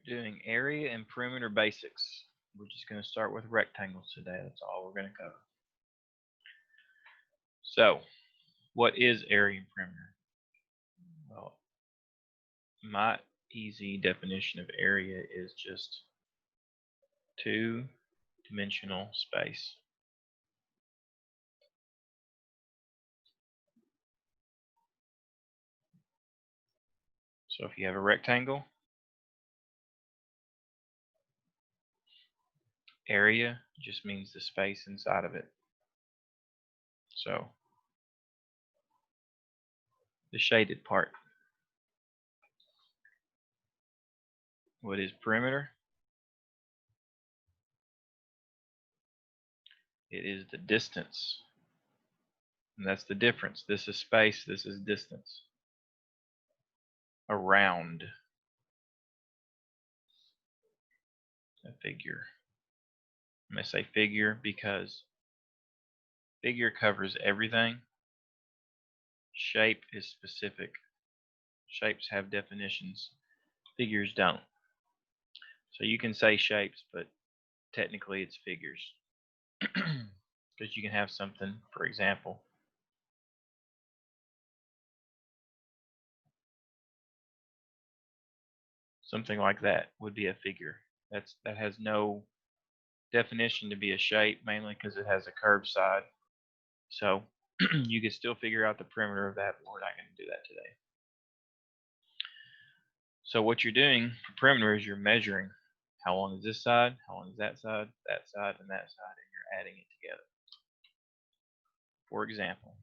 Doing area and perimeter basics. We're just going to start with rectangles today. That's all we're going to cover. So, what is area and perimeter? Well, my easy definition of area is just two-dimensional space. So if you have a rectangle, area just means the space inside of it. So the shaded part. What is perimeter? It is the distance. And that's the difference. This is space, this is distance. Around a figure. I'm going to say figure because figure covers everything. Shape is specific. Shapes have definitions. Figures don't. So you can say shapes, but technically it's figures. Because you can have something, for example, something like that would be a figure. That has no definition to be a shape, mainly because it has a curved side. So you can still figure out the perimeter of that, but we're not going to do that today. So what you're doing for perimeter is you're measuring how long is this side, how long is that side, and that side, and you're adding it together. For example,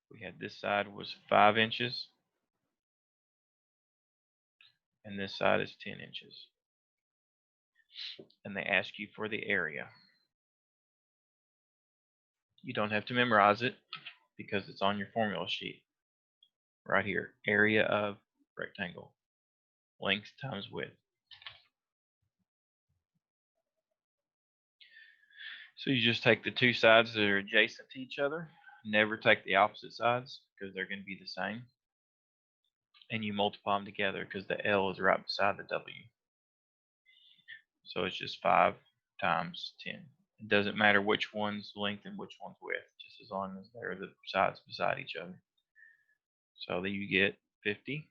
we had this side was 5 inches, and this side is 10 inches. And they ask you for the area. You don't have to memorize it because it's on your formula sheet right here. Area of rectangle, length times width. So you just take the two sides that are adjacent to each other, never take the opposite sides because they're going to be the same, and you multiply them together because the L is right beside the W. So it's just 5 times 10. It doesn't matter which one's length and which one's width, just as long as they're the sides beside each other. So that you get 50.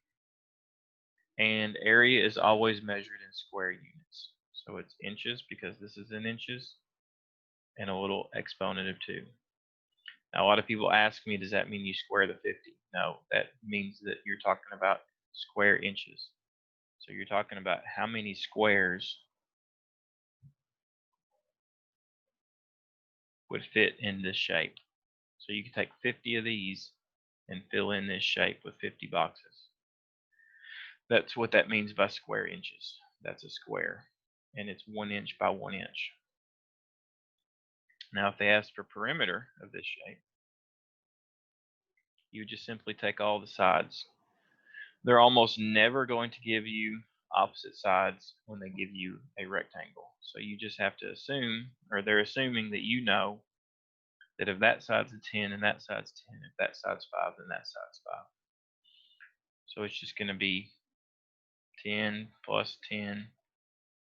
And area is always measured in square units. So it's inches because this is in inches, and a little exponent of 2. Now, a lot of people ask me, does that mean you square the 50? No, that means that you're talking about square inches. So you're talking about how many squares would fit in this shape. So you can take 50 of these and fill in this shape with 50 boxes. That's what that means by square inches. That's a square, and it's 1 inch by 1 inch. Now, if they ask for perimeter of this shape, you just simply take all the sides. They're almost never going to give you opposite sides when they give you a rectangle. So you just have to assume, or they're assuming that you know that if that side's a 10 and that side's 10, if that side's 5, then that side's 5. So it's just going to be 10 plus 10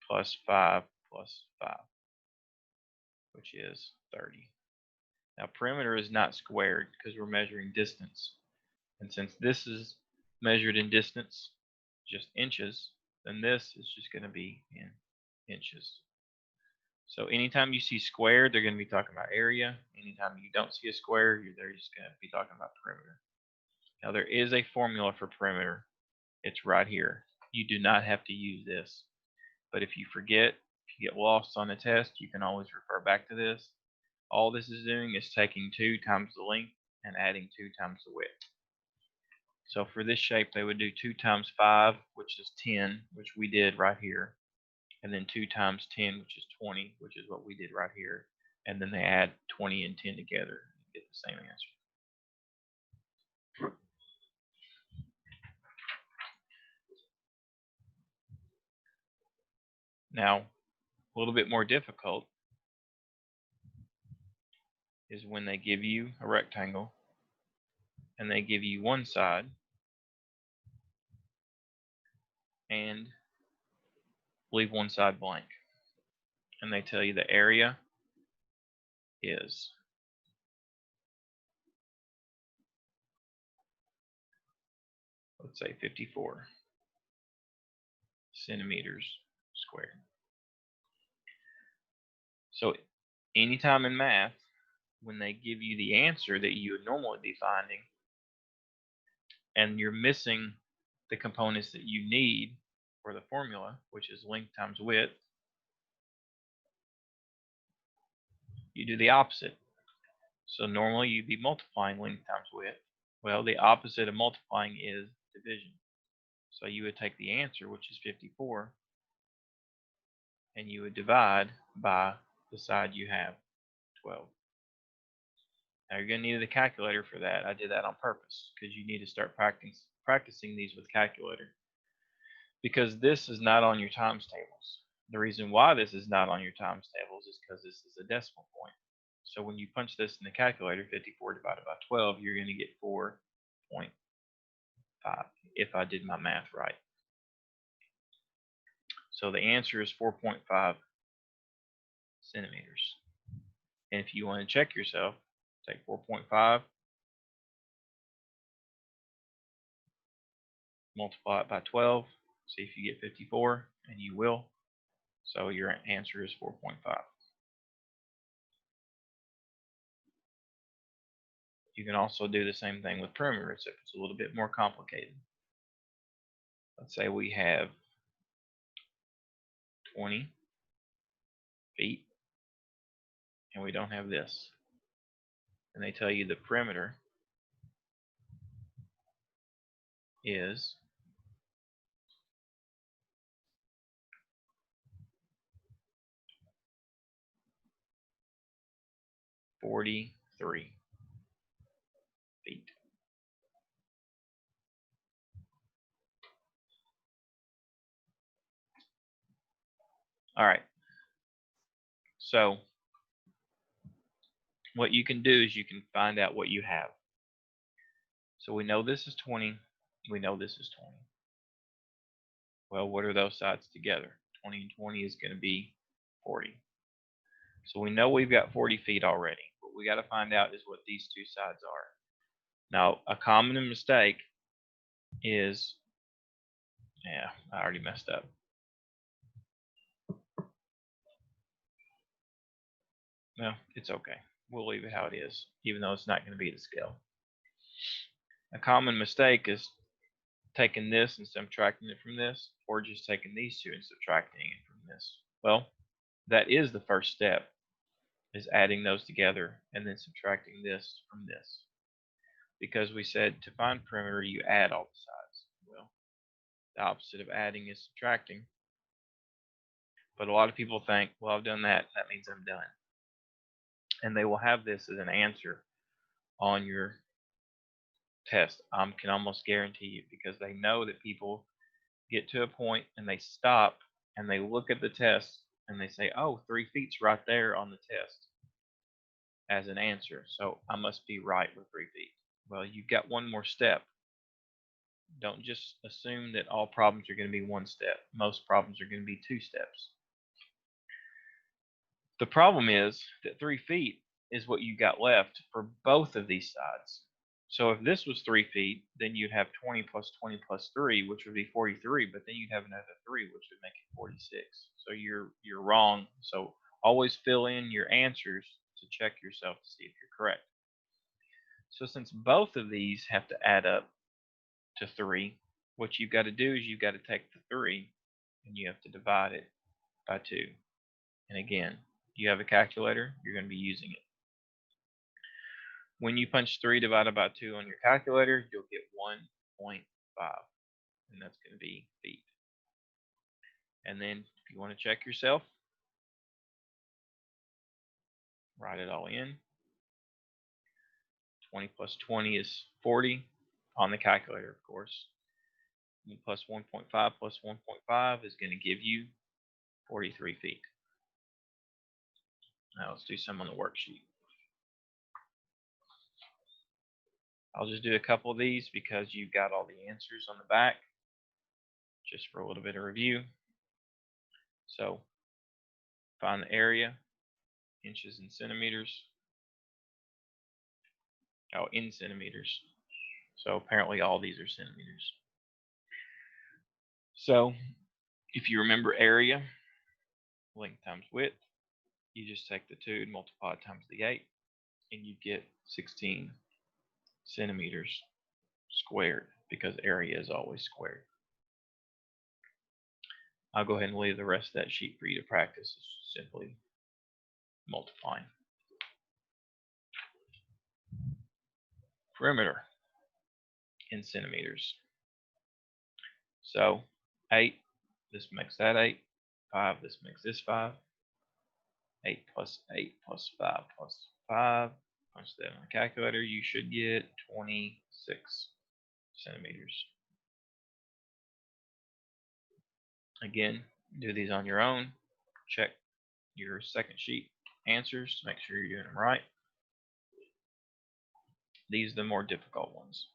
plus 5 plus 5, which is 30. Now, perimeter is not squared because we're measuring distance. And since this is measured in distance, just inches, then this is just going to be in inches. So anytime you see squared, they're going to be talking about area. Anytime you don't see a square, they're just going to be talking about perimeter. Now, there is a formula for perimeter. It's right here. You do not have to use this. But if you forget, if you get lost on a test, you can always refer back to this. All this is doing is taking 2 times the length and adding 2 times the width. So for this shape, they would do 2 times 5, which is 10, which we did right here. And then 2 times 10, which is 20, which is what we did right here. And then they add 20 and 10 together and get the same answer. Now, a little bit more difficult is when they give you a rectangle and they give you one side and leave one side blank. And they tell you the area is, let's say, 54 centimeters squared. So anytime in math, when they give you the answer that you would normally be finding, and you're missing the components that you need for the formula, which is length times width, you do the opposite. So normally you'd be multiplying length times width. Well, the opposite of multiplying is division. So you would take the answer, which is 54, and you would divide by the side you have, 12. Now you're going to need a calculator for that. I did that on purpose because you need to start practicing these with calculator, because this is not on your times tables. The reason why this is not on your times tables is because this is a decimal point. So when you punch this in the calculator, 54 divided by 12, you're going to get 4.5 if I did my math right. So the answer is 4.5 centimeters. And if you want to check yourself, take 4.5, multiply it by 12, see if you get 54, and you will. So your answer is 4.5. You can also do the same thing with perimeter, except it's a little bit more complicated. Let's say we have 20 feet, and we don't have this. And they tell you the perimeter is 43 feet. All right. So what you can do is you can find out what you have. So we know this is 20. We know this is 20. Well, what are those sides together? 20 and 20 is going to be 40. So we know we've got 40 feet already. What we got to find out is what these two sides are. Now, a common mistake is, yeah, I already messed up. No, it's okay. We'll leave it how it is, even though it's not going to be the scale. A common mistake is taking this and subtracting it from this, or just taking these two and subtracting it from this. Well, that is the first step, is adding those together and then subtracting this from this. Because we said to find perimeter, you add all the sides. Well, the opposite of adding is subtracting. But a lot of people think, well, I've done that, that means I'm done. And they will have this as an answer on your test. I can almost guarantee you, because they know that people get to a point and they stop and they look at the test and they say, oh, 3 feet's right there on the test as an answer, so I must be right with 3 feet. Well, you've got one more step. Don't just assume that all problems are going to be one step. Most problems are going to be 2 steps. The problem is that 3 feet is what you got left for both of these sides. So if this was 3 feet, then you'd have 20 plus 20 plus 3, which would be 43, but then you'd have another 3, which would make it 46. So you're wrong. So always fill in your answers to check yourself to see if you're correct. So since both of these have to add up to 3, what you've got to do is you've got to take the 3 and you have to divide it by 2. And again, you have a calculator, you're going to be using it. When you punch 3 divided by 2 on your calculator, you'll get 1.5, and that's going to be feet. And then if you want to check yourself, write it all in. 20 plus 20 is 40 on the calculator, of course. And plus 1.5 plus 1.5 is going to give you 43 feet. Now let's do some on the worksheet. I'll just do a couple of these because you've got all the answers on the back. just for a little bit of review. So find the area, inches and centimeters. Oh, in centimeters. So apparently all these are centimeters. So if you remember area, length times width, you just take the 2 and multiply it times the 8, and you get 16 centimeters squared, because area is always squared. I'll go ahead and leave the rest of that sheet for you to practice. It's simply multiplying. Perimeter in centimeters. So 8, this makes that 8. 5, this makes this 5. 8 plus 8 plus 5 plus 5. Punch that on the calculator. You should get 26 centimeters. Again, do these on your own. Check your second sheet answers to make sure you're doing them right. These are the more difficult ones.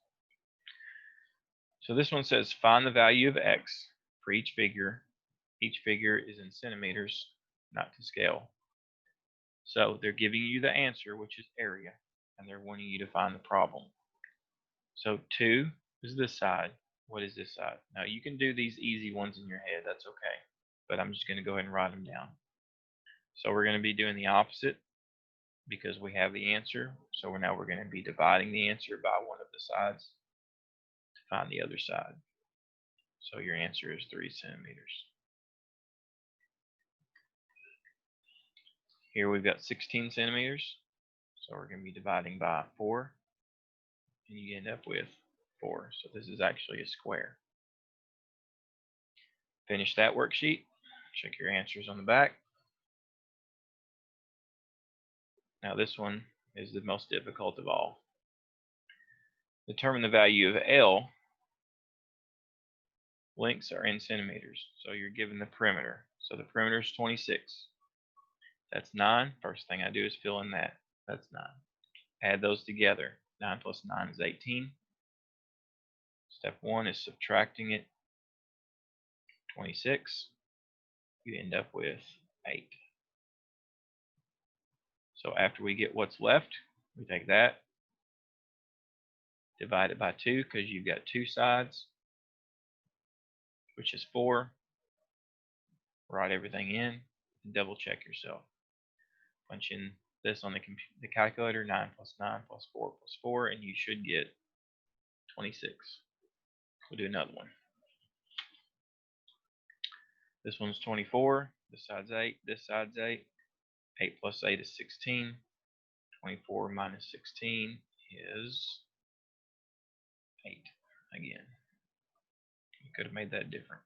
So this one says find the value of x for each figure. Each figure is in centimeters, not to scale. So they're giving you the answer, which is area, and they're wanting you to find the problem. So 2 is this side. What is this side? Now you can do these easy ones in your head, that's okay. But I'm just going to go ahead and write them down. So we're going to be doing the opposite because we have the answer. So now we're going to be dividing the answer by one of the sides to find the other side. So your answer is 3 centimeters. Here we've got 16 centimeters. So we're going to be dividing by 4. And you end up with 4. So this is actually a square. Finish that worksheet. Check your answers on the back. Now this one is the most difficult of all. Determine the value of L. Lengths are in centimeters. So you're given the perimeter. So the perimeter is 26. That's 9. First thing I do is fill in that. That's 9. Add those together. 9 plus 9 is 18. Step 1 is subtracting it. 26. You end up with 8. So after we get what's left, we take that, divide it by 2 because you've got 2 sides, which is 4. Write everything in and double check yourself. Punch in this on the calculator, 9 plus 9 plus 4 plus 4, and you should get 26. We'll do another one. This one's 24. This side's 8. This side's 8. 8 plus 8 is 16. 24 minus 16 is 8 again. You could have made that different.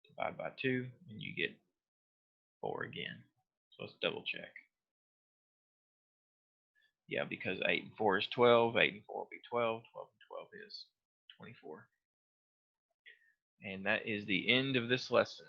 Divide by 2 and you get 4 again. So let's double check. Yeah, because 8 and 4 is 12. 8 and 4 will be 12. 12 and 12 is 24. And that is the end of this lesson.